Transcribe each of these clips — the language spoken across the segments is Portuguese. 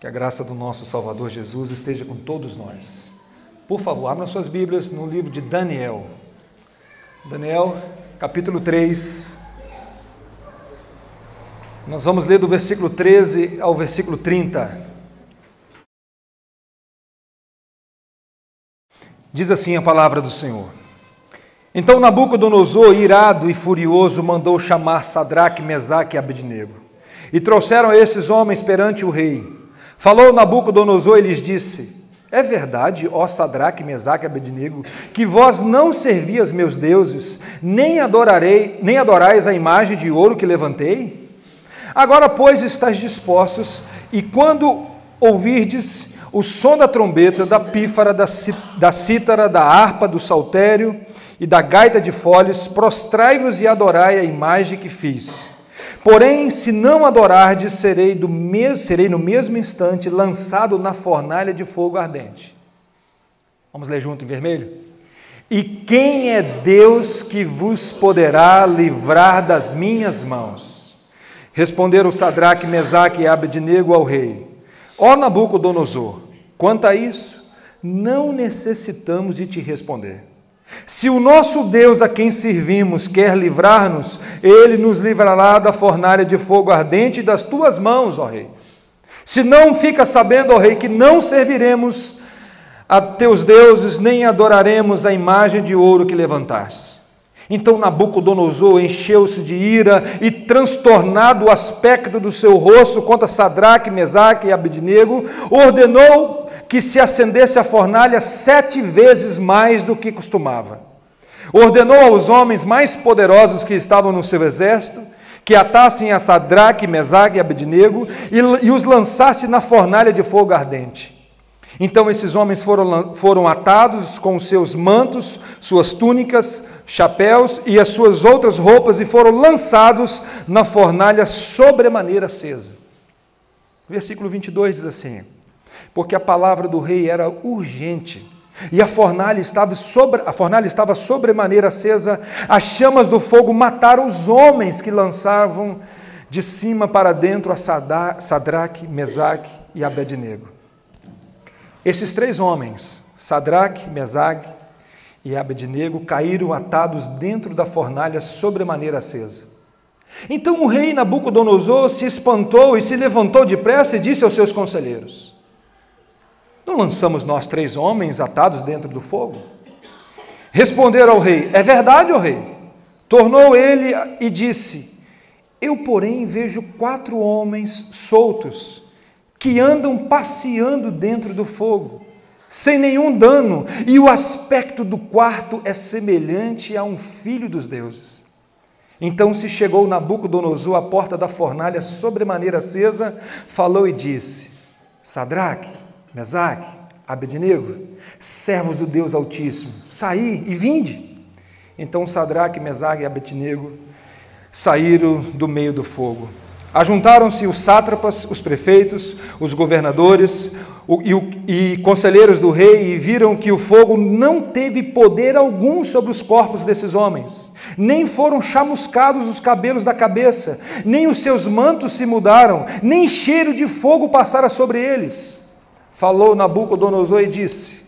Que a graça do nosso Salvador Jesus esteja com todos nós. Por favor, abram suas Bíblias no livro de Daniel. Daniel, capítulo 3. Nós vamos ler do versículo 13 ao versículo 30. Diz assim a palavra do Senhor. Então Nabucodonosor, irado e furioso, mandou chamar Sadraque, Mesaque e Abednego. E trouxeram esses homens perante o rei. Falou Nabucodonosor e lhes disse: é verdade, ó Sadraque, Mesaque e Abednego, que vós não servis meus deuses, nem adorais a imagem de ouro que levantei? Agora, pois, estáis dispostos, e quando ouvirdes o som da trombeta, da pífara, da cítara, da harpa, do saltério e da gaita de foles, prostrai-vos e adorai a imagem que fiz. Porém, se não adorardes, serei no mesmo instante lançado na fornalha de fogo ardente. Vamos ler junto em vermelho? E quem é Deus que vos poderá livrar das minhas mãos? Responderam Sadraque, Mesaque e Abednego ao rei: ó Nabucodonosor, quanto a isso, não necessitamos de te responder. Se o nosso Deus a quem servimos quer livrar-nos, ele nos livrará da fornalha de fogo ardente das tuas mãos, ó rei. Se não, fica sabendo, ó rei, que não serviremos a teus deuses, nem adoraremos a imagem de ouro que levantaste. Então Nabucodonosor encheu-se de ira e, transtornado o aspecto do seu rosto contra Sadraque, Mesaque e Abednego, ordenou que se acendesse a fornalha 7 vezes mais do que costumava. Ordenou aos homens mais poderosos que estavam no seu exército que atassem a Sadraque, Mesaque e Abednego e os lançassem na fornalha de fogo ardente. Então esses homens foram atados com os seus mantos, suas túnicas, chapéus e as suas outras roupas e foram lançados na fornalha sobremaneira acesa. Versículo 22 diz assim: porque a palavra do rei era urgente, e a fornalha estava sobremaneira acesa, as chamas do fogo mataram os homens que lançavam de cima para dentro a Sadraque, Mesaque e Abednego. Esses 3 homens, Sadraque, Mesaque e Abednego, caíram atados dentro da fornalha sobremaneira acesa. Então o rei Nabucodonosor se espantou e se levantou depressa e disse aos seus conselheiros: não lançamos nós 3 homens atados dentro do fogo? Responderam ao rei: é verdade, ó rei. Tornou ele e disse: eu, porém, vejo 4 homens soltos, que andam passeando dentro do fogo, sem nenhum dano, e o aspecto do quarto é semelhante a um filho dos deuses. Então se chegou Nabucodonosor à porta da fornalha sobremaneira acesa, falou e disse: Sadraque, Mesaque, Abednego, servos do Deus Altíssimo, saí e vinde. Então Sadraque, Mesaque e Abednego saíram do meio do fogo. Ajuntaram-se os sátrapas, os prefeitos, os governadores e conselheiros do rei e viram que o fogo não teve poder algum sobre os corpos desses homens, nem foram chamuscados os cabelos da cabeça, nem os seus mantos se mudaram, nem cheiro de fogo passara sobre eles. Falou Nabucodonosor e disse: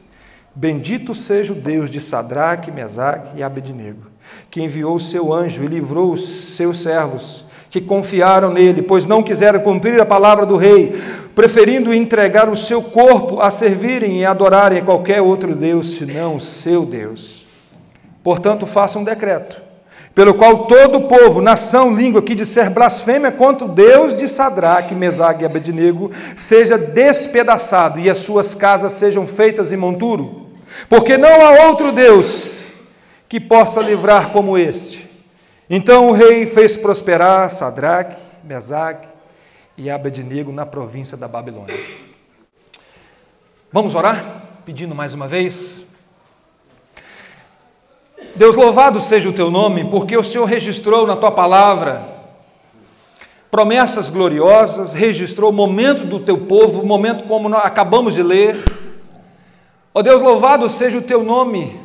bendito seja o Deus de Sadraque, Mesaque e Abednego, que enviou o seu anjo e livrou os seus servos, que confiaram nele, pois não quiseram cumprir a palavra do rei, preferindo entregar o seu corpo a servirem e adorarem a qualquer outro Deus, senão o seu Deus. Portanto, faça um decreto, pelo qual todo o povo, nação, língua, que disser blasfêmia contra o Deus de Sadraque, Mesaque e Abednego, seja despedaçado e as suas casas sejam feitas em monturo, porque não há outro Deus que possa livrar como este. Então o rei fez prosperar Sadraque, Mesaque e Abednego na província da Babilônia. Vamos orar, pedindo mais uma vez. Deus, louvado seja o teu nome, porque o Senhor registrou na tua palavra promessas gloriosas, registrou o momento do teu povo, o momento como nós acabamos de ler. Ó Deus, louvado seja o teu nome,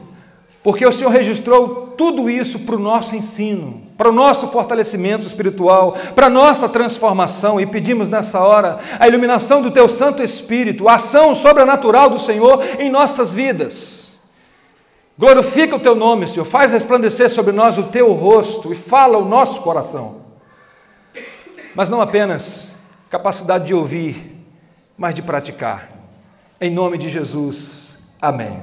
porque o Senhor registrou tudo isso para o nosso ensino, para o nosso fortalecimento espiritual, para a nossa transformação, e pedimos nessa hora a iluminação do Teu Santo Espírito, a ação sobrenatural do Senhor em nossas vidas. Glorifica o Teu nome, Senhor, faz resplandecer sobre nós o Teu rosto e fala o nosso coração. Mas não apenas capacidade de ouvir, mas de praticar. Em nome de Jesus, amém.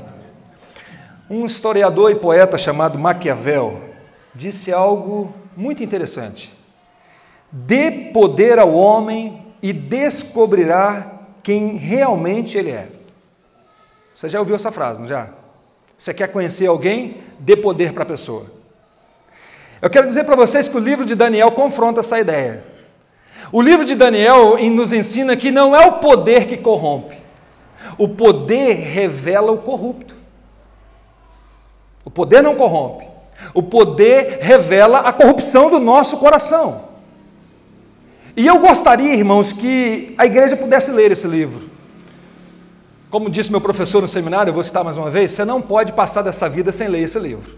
Um historiador e poeta chamado Maquiavel disse algo muito interessante. Dê poder ao homem e descobrirá quem realmente ele é. Você já ouviu essa frase, não já? Você quer conhecer alguém? Dê poder para a pessoa. Eu quero dizer para vocês que o livro de Daniel confronta essa ideia. O livro de Daniel nos ensina que não é o poder que corrompe. O poder revela o corrupto. O poder não corrompe. O poder revela a corrupção do nosso coração. E eu gostaria, irmãos, que a igreja pudesse ler esse livro. Como disse meu professor no seminário, eu vou citar mais uma vez, você não pode passar dessa vida sem ler esse livro.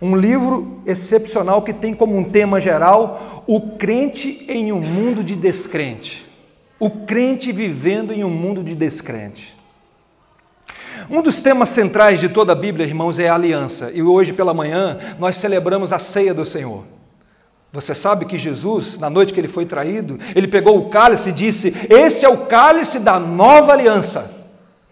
Um livro excepcional que tem como um tema geral o crente em um mundo de descrente. O crente vivendo em um mundo de descrente. Um dos temas centrais de toda a Bíblia, irmãos, é a aliança. E hoje pela manhã nós celebramos a ceia do Senhor. Você sabe que Jesus, na noite que ele foi traído, ele pegou o cálice e disse: esse é o cálice da nova aliança.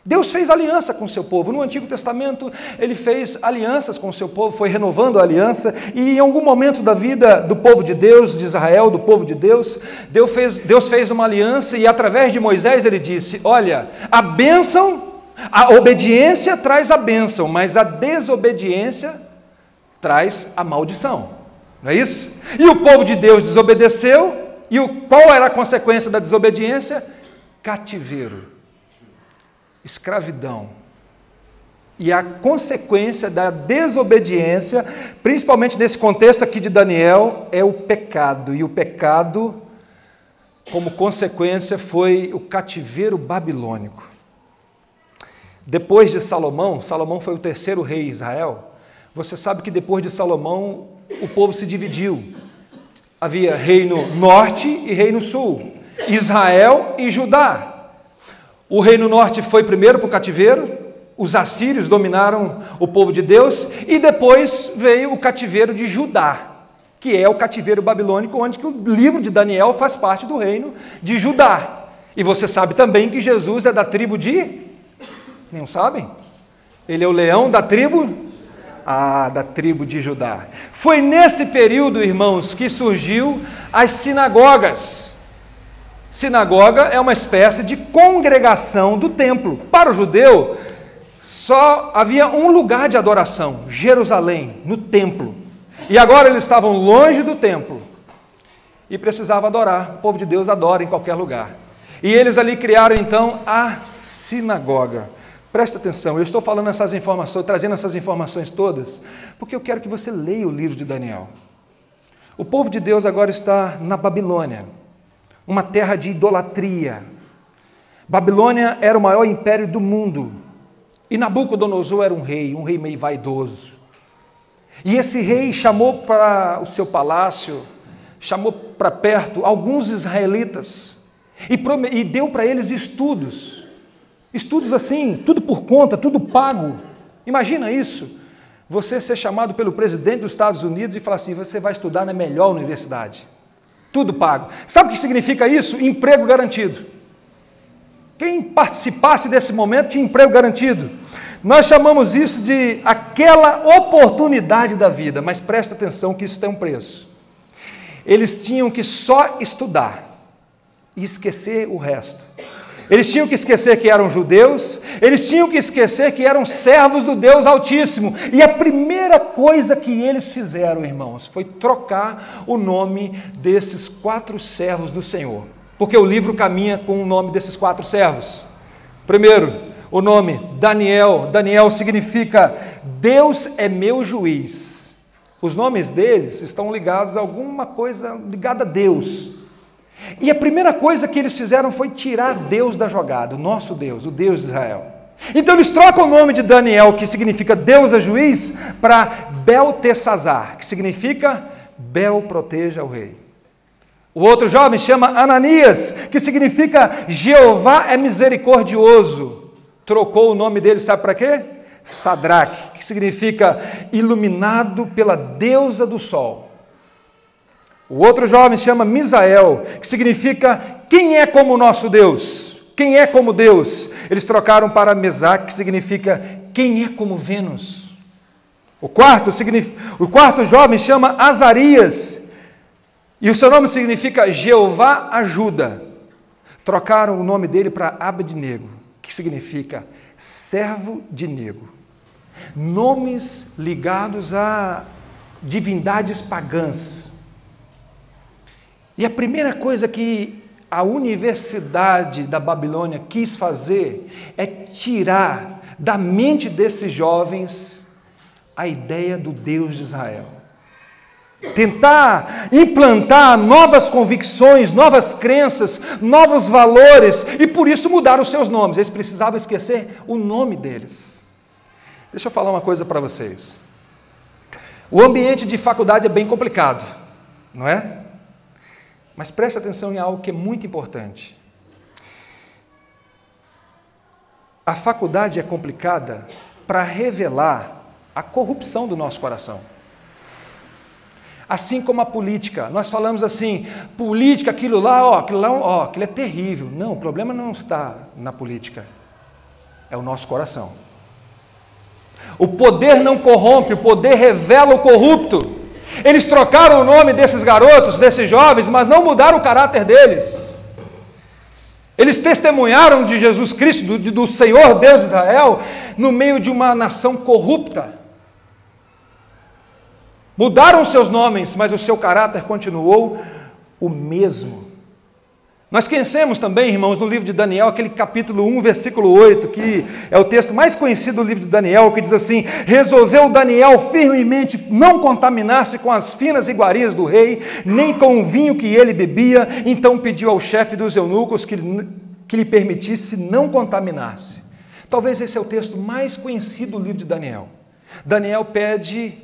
Deus fez aliança com o seu povo. No Antigo Testamento, ele fez alianças com o seu povo, foi renovando a aliança, e em algum momento da vida do povo de Deus, de Israel, do povo de Deus, Deus fez uma aliança, e através de Moisés ele disse: olha, a bênção, a obediência traz a bênção, mas a desobediência traz a maldição. Não é isso? E o povo de Deus desobedeceu, e qual era a consequência da desobediência? Cativeiro. Escravidão. E a consequência da desobediência, principalmente nesse contexto aqui de Daniel, é o pecado. E o pecado, como consequência, foi o cativeiro babilônico. Depois de Salomão, Salomão foi o terceiro rei de Israel. Você sabe que depois de Salomão, o povo se dividiu. Havia reino norte e reino sul. Israel e Judá. O reino norte foi primeiro para o cativeiro, os assírios dominaram o povo de Deus, e depois veio o cativeiro de Judá, que é o cativeiro babilônico, onde que o livro de Daniel faz parte do reino de Judá. E você sabe também que Jesus é da tribo de... Não sabem? Ele é o leão da tribo... da tribo de Judá. Foi nesse período, irmãos, que surgiu as sinagogas. Sinagoga é uma espécie de congregação do templo. Para o judeu, só havia um lugar de adoração, Jerusalém, no templo. E agora eles estavam longe do templo e precisavam adorar. O povo de Deus adora em qualquer lugar. E eles ali criaram então a sinagoga. Presta atenção, eu estou falando essas informações, trazendo essas informações todas, porque eu quero que você leia o livro de Daniel. O povo de Deus agora está na Babilônia, uma terra de idolatria. Babilônia era o maior império do mundo. E Nabucodonosor era um rei meio vaidoso. E esse rei chamou para o seu palácio, chamou para perto alguns israelitas e deu para eles estudos. Estudos assim, tudo por conta, tudo pago. Imagina isso. Você ser chamado pelo presidente dos Estados Unidos e falar assim: você vai estudar na melhor universidade. Tudo pago. Sabe o que significa isso? Emprego garantido. Quem participasse desse momento tinha emprego garantido. Nós chamamos isso de aquela oportunidade da vida, mas presta atenção que isso tem um preço. Eles tinham que só estudar e esquecer o resto. Eles tinham que esquecer que eram judeus, eles tinham que esquecer que eram servos do Deus Altíssimo. E a primeira coisa que eles fizeram, irmãos, foi trocar o nome desses 4 servos do Senhor. Porque o livro caminha com o nome desses 4 servos. Primeiro, o nome Daniel. Daniel significa Deus é meu juiz. Os nomes deles estão ligados a alguma coisa ligada a Deus. E a primeira coisa que eles fizeram foi tirar Deus da jogada, o nosso Deus, o Deus de Israel. Então eles trocam o nome de Daniel, que significa Deus é juiz, para Beltesazar, que significa Bel proteja o rei. O outro jovem chama Ananias, que significa Jeová é misericordioso. Trocou o nome dele, sabe para quê? Sadraque, que significa iluminado pela deusa do sol. O outro jovem chama Misael, que significa quem é como o nosso Deus? Quem é como Deus? Eles trocaram para Mesaque, que significa quem é como Vênus. O quarto jovem chama Azarias, e o seu nome significa Jeová ajuda. Trocaram o nome dele para Abednego, que significa servo de Nego. Nomes ligados a divindades pagãs. E a primeira coisa que a Universidade da Babilônia quis fazer é tirar da mente desses jovens a ideia do Deus de Israel. Tentar implantar novas convicções, novas crenças, novos valores, e por isso mudaram os seus nomes. Eles precisavam esquecer o nome deles. Deixa eu falar uma coisa para vocês. O ambiente de faculdade é bem complicado, não é? Mas preste atenção em algo que é muito importante. A faculdade é complicada para revelar a corrupção do nosso coração. Assim como a política. Nós falamos assim, política, aquilo é terrível. Não, o problema não está na política. É o nosso coração. O poder não corrompe, o poder revela o corrupto. Eles trocaram o nome desses garotos, desses jovens, mas não mudaram o caráter deles. Eles testemunharam de Jesus Cristo, do Senhor Deus de Israel, no meio de uma nação corrupta. Mudaram seus nomes, mas o seu caráter continuou o mesmo. Nós conhecemos também, irmãos, no livro de Daniel, aquele capítulo 1, versículo 8, que é o texto mais conhecido do livro de Daniel, que diz assim: resolveu Daniel firmemente não contaminar-se com as finas iguarias do rei, nem com o vinho que ele bebia, então pediu ao chefe dos eunucos que lhe permitisse não contaminar-se. Talvez esse é o texto mais conhecido do livro de Daniel. Daniel pede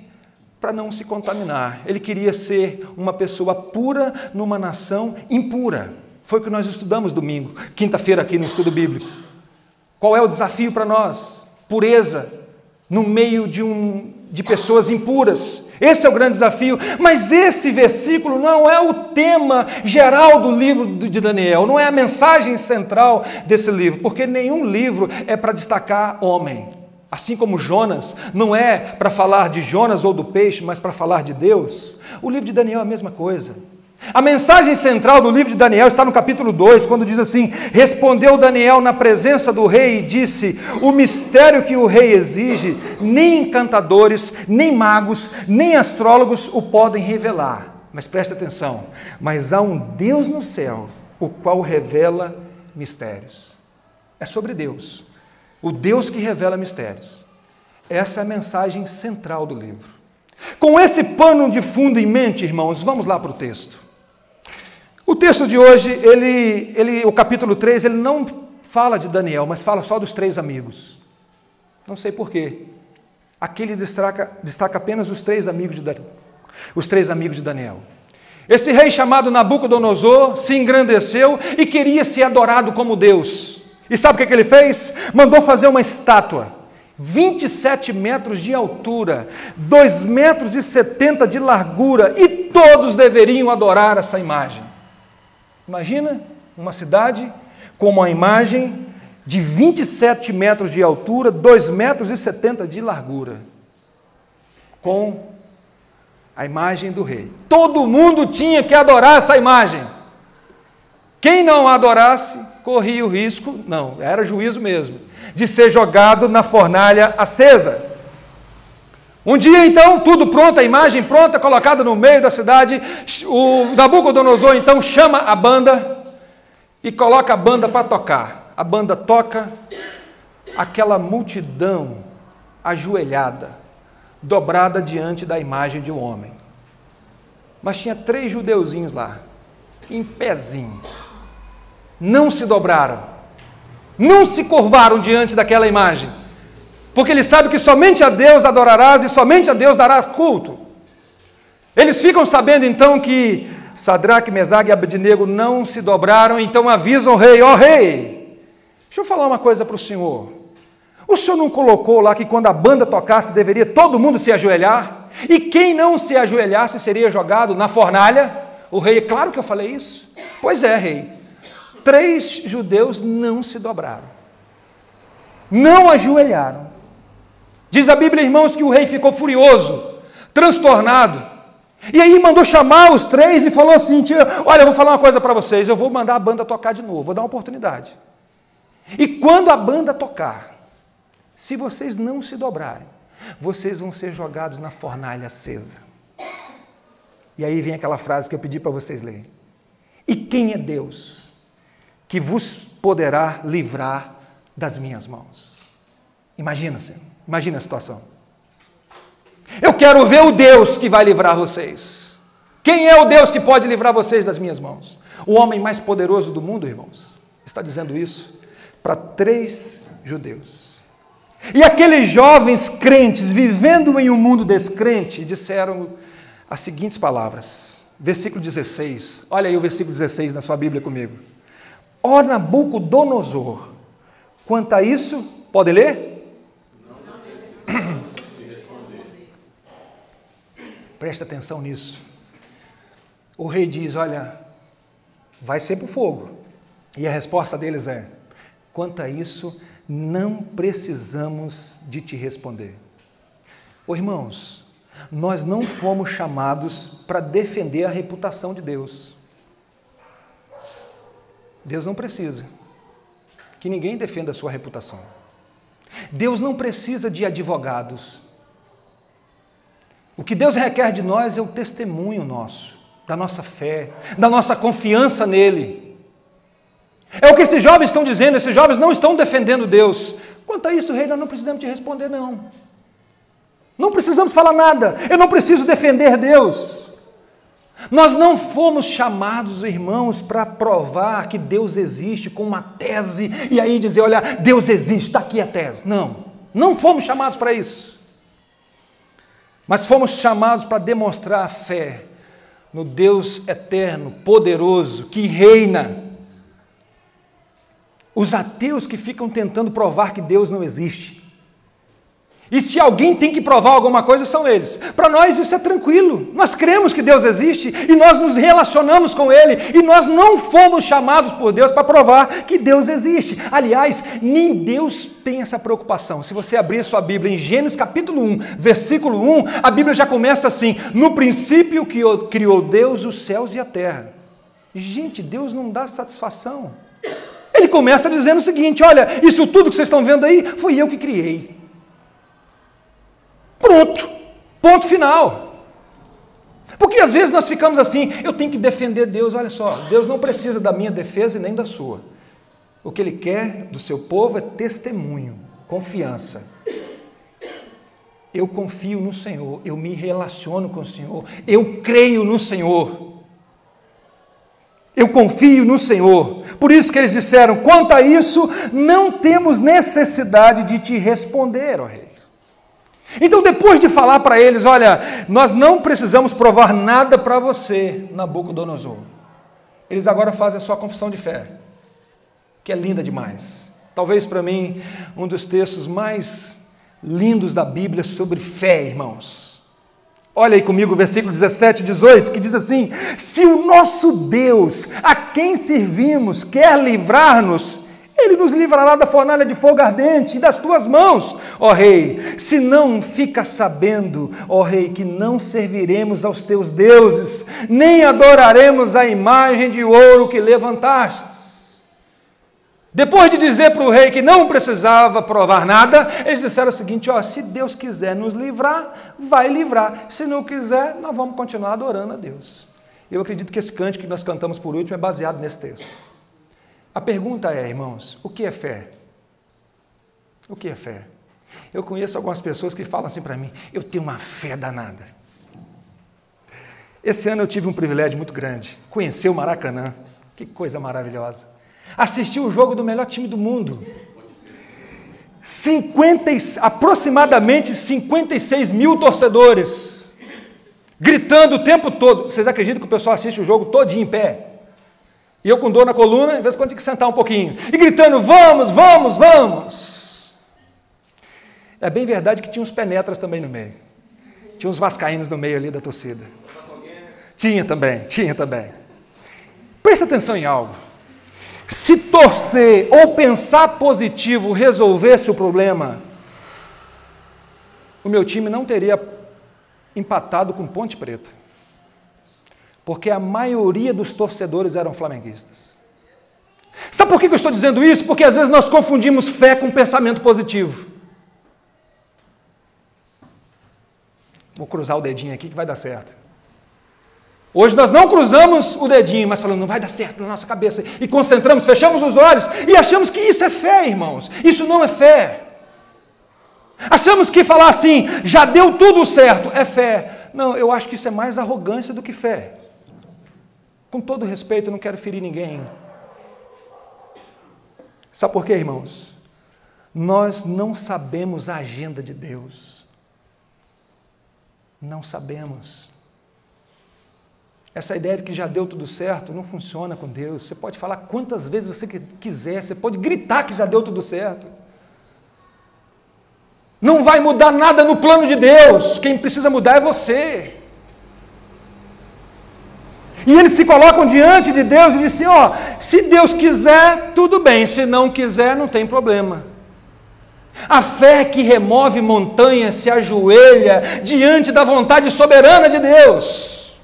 para não se contaminar. Ele queria ser uma pessoa pura numa nação impura. Foi o que nós estudamos domingo, quinta-feira aqui no estudo bíblico. Qual é o desafio para nós? Pureza no meio de pessoas impuras. Esse é o grande desafio. Mas esse versículo não é o tema geral do livro de Daniel, não é a mensagem central desse livro, porque nenhum livro é para destacar homem. Assim como Jonas não é para falar de Jonas ou do peixe, mas para falar de Deus. O livro de Daniel é a mesma coisa. A mensagem central do livro de Daniel está no capítulo 2, quando diz assim: respondeu Daniel na presença do rei e disse: o mistério que o rei exige, nem encantadores, nem magos, nem astrólogos o podem revelar. Mas preste atenção, mas há um Deus no céu, o qual revela mistérios. É sobre Deus, o Deus que revela mistérios. Essa é a mensagem central do livro. Com esse pano de fundo em mente, irmãos, vamos lá para o texto. O texto de hoje, o capítulo 3, ele não fala de Daniel, mas fala só dos 3 amigos. Não sei porquê. Aqui ele destaca apenas os 3 amigos de Daniel. Esse rei chamado Nabucodonosor se engrandeceu e queria ser adorado como Deus. E sabe o que ele fez? Mandou fazer uma estátua, 27 metros de altura, 2,70 metros de largura, e todos deveriam adorar essa imagem. Imagina uma cidade com uma imagem de 27 metros de altura, 2,70 metros de largura, com a imagem do rei. Todo mundo tinha que adorar essa imagem. Quem não adorasse, corria o risco, não, era juízo mesmo, de ser jogado na fornalha acesa. Um dia, então, tudo pronto, a imagem pronta, colocada no meio da cidade, o Nabucodonosor, então, chama a banda e coloca a banda para tocar. A banda toca, aquela multidão ajoelhada, dobrada diante da imagem de um homem. Mas tinha 3 judeuzinhos lá, em pezinho. Não se dobraram, não se curvaram diante daquela imagem, porque ele sabe que somente a Deus adorarás e somente a Deus darás culto. Eles ficam sabendo então que Sadraque, Mesaque e Abednego não se dobraram, então avisam o rei: ó rei, deixa eu falar uma coisa para o senhor. O senhor não colocou lá que quando a banda tocasse deveria todo mundo se ajoelhar? E quem não se ajoelhasse seria jogado na fornalha? O rei: claro que eu falei isso. Pois é, rei. 3 judeus não se dobraram. Não ajoelharam. Diz a Bíblia, irmãos, que o rei ficou furioso, transtornado. E aí mandou chamar os 3 e falou assim: olha, eu vou falar uma coisa para vocês, eu vou mandar a banda tocar de novo, vou dar uma oportunidade. E quando a banda tocar, se vocês não se dobrarem, vocês vão ser jogados na fornalha acesa. E aí vem aquela frase que eu pedi para vocês lerem. E quem é Deus que vos poderá livrar das minhas mãos? Imagina a situação. Eu quero ver o Deus que vai livrar vocês. Quem é o Deus que pode livrar vocês das minhas mãos? O homem mais poderoso do mundo, irmãos, está dizendo isso para 3 judeus. E aqueles jovens crentes, vivendo em um mundo descrente, disseram as seguintes palavras. Versículo 16. Olha aí o versículo 16 na sua Bíblia comigo. Ó Nabucodonosor, quanto a isso, pode ler? Presta atenção nisso. O rei diz: olha, vai ser para o fogo. E a resposta deles é: quanto a isso, não precisamos de te responder. Ô irmãos, nós não fomos chamados para defender a reputação de Deus. Deus não precisa que ninguém defenda a sua reputação. Deus não precisa de advogados. O que Deus requer de nós é o testemunho nosso, da nossa fé, da nossa confiança nele. É o que esses jovens estão dizendo, esses jovens não estão defendendo Deus. Quanto a isso, rei, nós não precisamos te responder, não. Não precisamos falar nada, eu não preciso defender Deus. Nós não fomos chamados, irmãos, para provar que Deus existe com uma tese e aí dizer: olha, Deus existe, está aqui a tese. Não, não fomos chamados para isso. Mas fomos chamados para demonstrar a fé no Deus eterno, poderoso, que reina. Os ateus que ficam tentando provar que Deus não existe. E se alguém tem que provar alguma coisa, são eles. Para nós isso é tranquilo. Nós cremos que Deus existe e nós nos relacionamos com Ele. E nós não fomos chamados por Deus para provar que Deus existe. Aliás, nem Deus tem essa preocupação. Se você abrir a sua Bíblia em Gênesis capítulo 1, versículo 1, a Bíblia já começa assim: no princípio criou Deus os céus e a terra. Gente, Deus não dá satisfação. Ele começa dizendo o seguinte: olha, isso tudo que vocês estão vendo aí, fui eu que criei. Pronto, ponto final. Porque às vezes nós ficamos assim: eu tenho que defender Deus. Olha só, Deus não precisa da minha defesa e nem da sua. O que Ele quer do seu povo é testemunho, confiança. Eu confio no Senhor, eu me relaciono com o Senhor, eu creio no Senhor. Eu confio no Senhor. Por isso que eles disseram: quanto a isso, não temos necessidade de te responder, ó rei. Então, depois de falar para eles: olha, nós não precisamos provar nada para você, Nabucodonosor, eles agora fazem a sua confissão de fé, que é linda demais. Talvez para mim, um dos textos mais lindos da Bíblia sobre fé, irmãos. Olha aí comigo o versículo 17 e 18, que diz assim: se o nosso Deus, a quem servimos, quer livrar-nos, Ele nos livrará da fornalha de fogo ardente e das tuas mãos, ó rei. Se não, fica sabendo, ó rei, que não serviremos aos teus deuses, nem adoraremos a imagem de ouro que levantastes. Depois de dizer para o rei que não precisava provar nada, eles disseram o seguinte: ó, se Deus quiser nos livrar, vai livrar. Se não quiser, nós vamos continuar adorando a Deus. Eu acredito que esse cântico que nós cantamos por último é baseado nesse texto. A pergunta é, irmãos, o que é fé? O que é fé? Eu conheço algumas pessoas que falam assim para mim: eu tenho uma fé danada. Esse ano eu tive um privilégio muito grande, conhecer o Maracanã. Que coisa maravilhosa. Assistir o jogo do melhor time do mundo. Aproximadamente 56 mil torcedores. gritando o tempo todo. Vocês acreditam que o pessoal assiste o jogo todinho em pé? E eu com dor na coluna, às vezes quando tinha que sentar um pouquinho. E gritando, vamos, vamos, vamos. É bem verdade que tinha uns penetras também no meio. Tinha uns vascaínos no meio ali da torcida. Tinha também. Presta atenção em algo. Se torcer ou pensar positivo resolvesse o problema, o meu time não teria empatado com Ponte Preta. Porque a maioria dos torcedores eram flamenguistas. Sabe por que eu estou dizendo isso? Porque às vezes nós confundimos fé com pensamento positivo. Vou cruzar o dedinho aqui que vai dar certo. Hoje nós não cruzamos o dedinho, mas falando, não vai dar certo na nossa cabeça. E concentramos, fechamos os olhos e achamos que isso é fé, irmãos. Isso não é fé. Achamos que falar assim, já deu tudo certo, é fé. Não, eu acho que isso é mais arrogância do que fé. Com todo respeito, eu não quero ferir ninguém. Sabe por quê, irmãos? Nós não sabemos a agenda de Deus. Não sabemos. Essa ideia de que já deu tudo certo não funciona com Deus. Você pode falar quantas vezes você quiser, você pode gritar que já deu tudo certo. Não vai mudar nada no plano de Deus. Quem precisa mudar é você. E eles se colocam diante de Deus e dizem, se Deus quiser, tudo bem, se não quiser, não tem problema. A fé que remove montanhas se ajoelha diante da vontade soberana de Deus.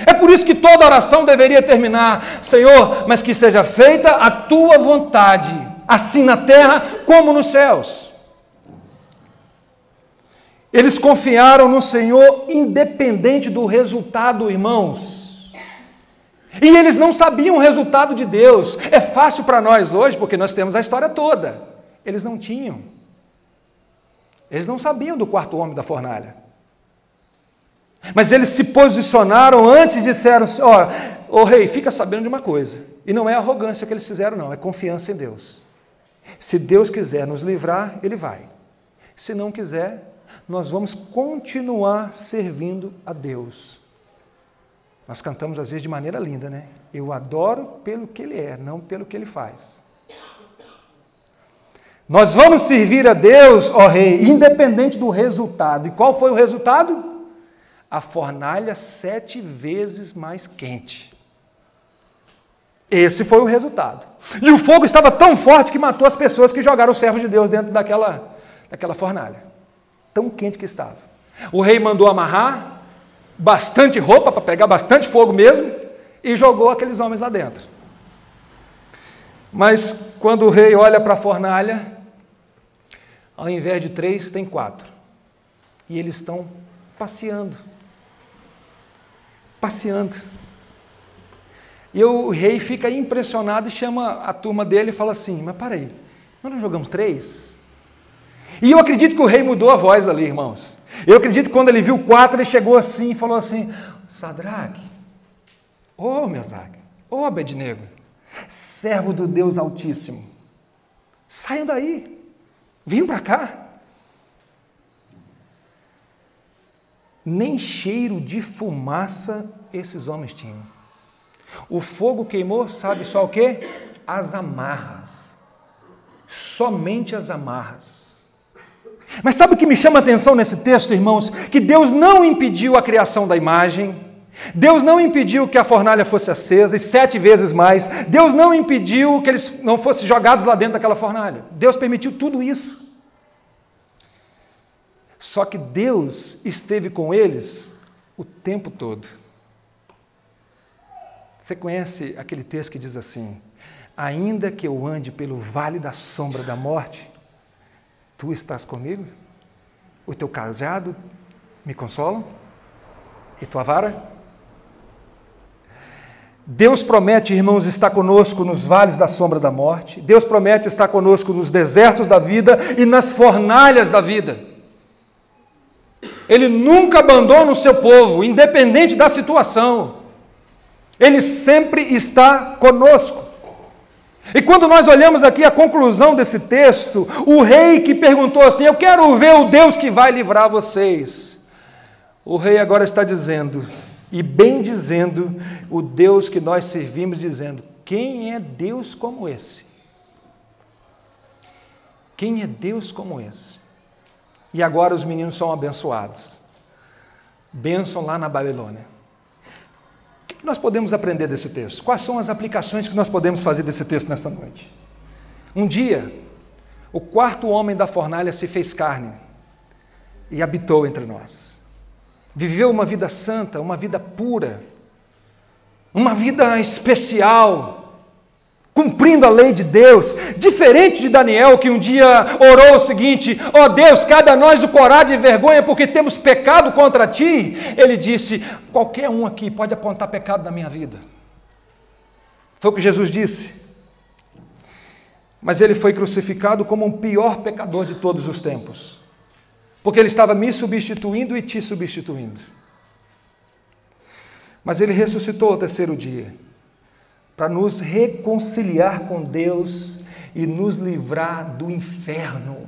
É por isso que toda oração deveria terminar, Senhor, mas que seja feita a tua vontade, assim na terra como nos céus. Eles confiaram no Senhor independente do resultado, irmãos. E eles não sabiam o resultado de Deus. É fácil para nós hoje, porque nós temos a história toda. Eles não tinham. Eles não sabiam do quarto homem da fornalha. Mas eles se posicionaram antes e disseram, rei, fica sabendo de uma coisa. E não é arrogância que eles fizeram, não. É confiança em Deus. Se Deus quiser nos livrar, Ele vai. Se não quiser, nós vamos continuar servindo a Deus. Nós cantamos às vezes de maneira linda, né? Eu adoro pelo que Ele é, não pelo que Ele faz. Nós vamos servir a Deus, ó Rei, independente do resultado. E qual foi o resultado? A fornalha 7 vezes mais quente. Esse foi o resultado. E o fogo estava tão forte que matou as pessoas que jogaram o servo de Deus dentro daquela fornalha. Tão quente que estava. O rei mandou amarrar bastante roupa, para pegar bastante fogo mesmo, e jogou aqueles homens lá dentro. Mas quando o rei olha para a fornalha, ao invés de 3, tem 4. E eles estão passeando. E o rei fica impressionado e chama a turma dele e fala assim, mas para aí, nós não jogamos 3? E eu acredito que o rei mudou a voz ali, irmãos. Eu acredito que quando ele viu 4, ele chegou assim e falou assim, Sadraque, Mesaque, Abednego, servo do Deus Altíssimo, saiam daí, venham para cá. Nem cheiro de fumaça esses homens tinham. O fogo queimou, sabe só o quê? As amarras. Somente as amarras. Mas sabe o que me chama a atenção nesse texto, irmãos? Que Deus não impediu a criação da imagem, Deus não impediu que a fornalha fosse acesa, e 7 vezes mais, Deus não impediu que eles não fossem jogados lá dentro daquela fornalha. Deus permitiu tudo isso. Só que Deus esteve com eles o tempo todo. Você conhece aquele texto que diz assim, ainda que eu ande pelo vale da sombra da morte, tu estás comigo? O teu cajado me consola? E tua vara? Deus promete, irmãos, estar conosco nos vales da sombra da morte. Deus promete estar conosco nos desertos da vida e nas fornalhas da vida. Ele nunca abandona o seu povo, independente da situação. Ele sempre está conosco. E quando nós olhamos aqui a conclusão desse texto, o rei que perguntou assim, eu quero ver o Deus que vai livrar vocês. O rei agora está dizendo, e bem dizendo, o Deus que nós servimos, dizendo: quem é Deus como esse? Quem é Deus como esse? E agora os meninos são abençoados. Bênção lá na Babilônia. O que nós podemos aprender desse texto? Quais são as aplicações que nós podemos fazer desse texto nessa noite? Um dia, o quarto homem da fornalha se fez carne e habitou entre nós. Viveu uma vida santa, uma vida pura, uma vida especial, cumprindo a lei de Deus, diferente de Daniel, que um dia orou o seguinte: ó Deus, cabe a nós o coragem e vergonha, porque temos pecado contra ti. Ele disse: qualquer um aqui pode apontar pecado na minha vida. Foi o que Jesus disse. Mas ele foi crucificado como o pior pecador de todos os tempos, porque ele estava me substituindo e te substituindo. Mas ele ressuscitou ao terceiro dia, para nos reconciliar com Deus e nos livrar do inferno,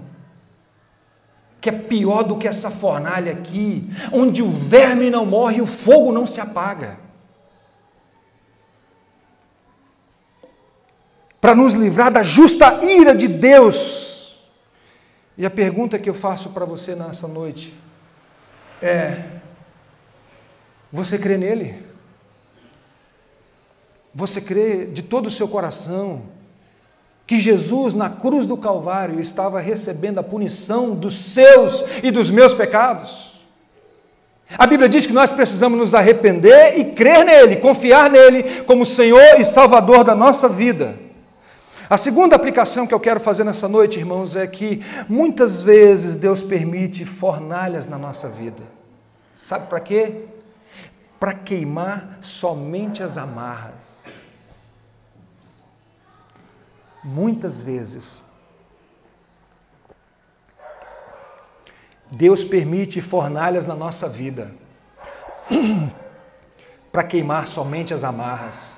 que é pior do que essa fornalha aqui, onde o verme não morre e o fogo não se apaga. Para nos livrar da justa ira de Deus. E a pergunta que eu faço para você nessa noite é: você crê nele? Você crê de todo o seu coração que Jesus na cruz do Calvário estava recebendo a punição dos seus e dos meus pecados? A Bíblia diz que nós precisamos nos arrepender e crer nele, confiar nele como Senhor e Salvador da nossa vida. A segunda aplicação que eu quero fazer nessa noite, irmãos, é que muitas vezes Deus permite fornalhas na nossa vida. Sabe para quê? Para queimar somente as amarras. Muitas vezes Deus permite fornalhas na nossa vida para queimar somente as amarras.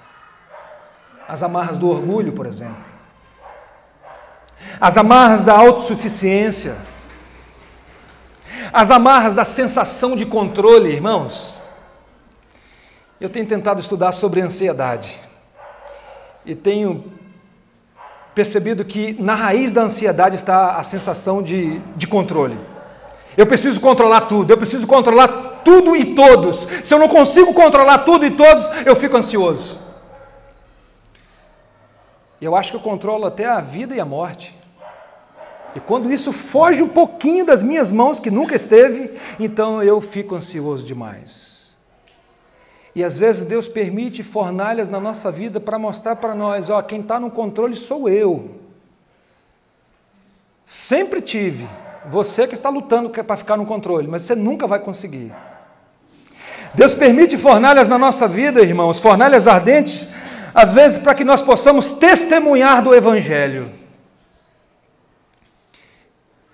As amarras do orgulho, por exemplo. As amarras da autossuficiência. As amarras da sensação de controle, irmãos. Eu tenho tentado estudar sobre ansiedade e tenho percebido que na raiz da ansiedade está a sensação de controle. Eu preciso controlar tudo, eu preciso controlar tudo e todos. Se eu não consigo controlar tudo e todos, eu fico ansioso. Eu acho que eu controlo até a vida e a morte. E quando isso foge um pouquinho das minhas mãos, que nunca esteve, então eu fico ansioso demais. E às vezes Deus permite fornalhas na nossa vida para mostrar para nós: ó, quem está no controle sou eu. Sempre tive. Você que está lutando para ficar no controle, mas você nunca vai conseguir. Deus permite fornalhas na nossa vida, irmãos, fornalhas ardentes, às vezes para que nós possamos testemunhar do Evangelho.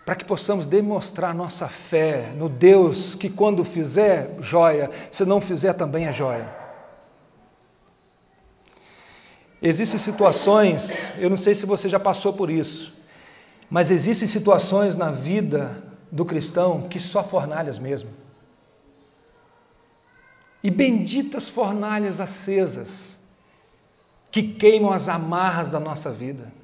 Para que possamos demonstrar nossa fé no Deus que quando fizer, joia, se não fizer também é joia. Existem situações, eu não sei se você já passou por isso, mas existem situações na vida do cristão que só fornalhas mesmo. E benditas fornalhas acesas, que queimam as amarras da nossa vida.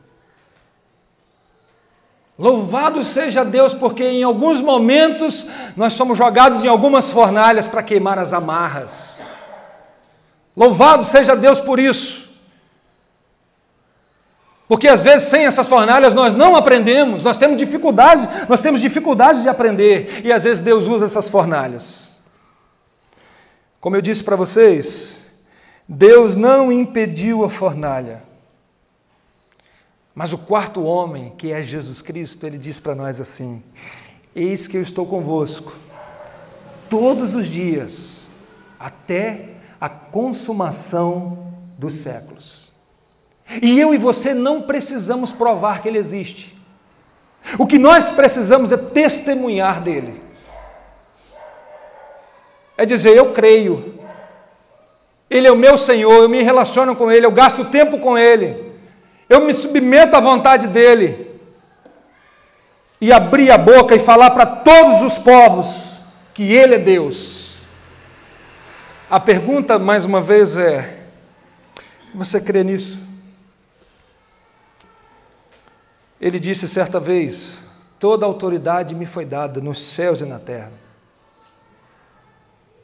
Louvado seja Deus, porque em alguns momentos nós somos jogados em algumas fornalhas para queimar as amarras. Louvado seja Deus por isso. Porque às vezes sem essas fornalhas nós não aprendemos, nós temos dificuldades de aprender, e às vezes Deus usa essas fornalhas. Como eu disse para vocês, Deus não impediu a fornalha. Mas o quarto homem, que é Jesus Cristo, ele diz para nós assim: eis que eu estou convosco todos os dias, até a consumação dos séculos. E eu e você não precisamos provar que ele existe. O que nós precisamos é testemunhar dele. É dizer: eu creio, ele é o meu Senhor, eu me relaciono com ele, eu gasto tempo com ele, eu me submeto à vontade dele, e abrir a boca e falar para todos os povos que ele é Deus. A pergunta, mais uma vez, é: você crê nisso? Ele disse certa vez: toda autoridade me foi dada nos céus e na terra.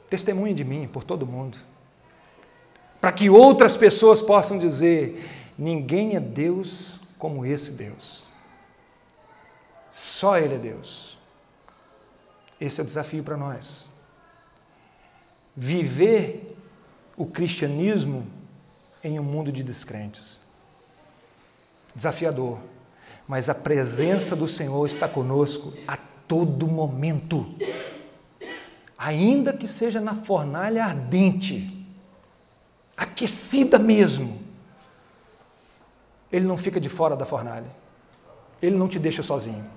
Testemunhe de mim por todo mundo, para que outras pessoas possam dizer: ninguém é Deus como esse Deus. Só Ele é Deus. Esse é o desafio para nós. Viver o cristianismo em um mundo de descrentes. Desafiador. Mas a presença do Senhor está conosco a todo momento. Ainda que seja na fornalha ardente, aquecida mesmo, Ele não fica de fora da fornalha. Ele não te deixa sozinho.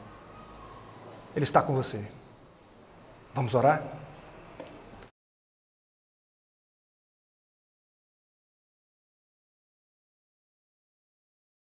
Ele está com você. Vamos orar?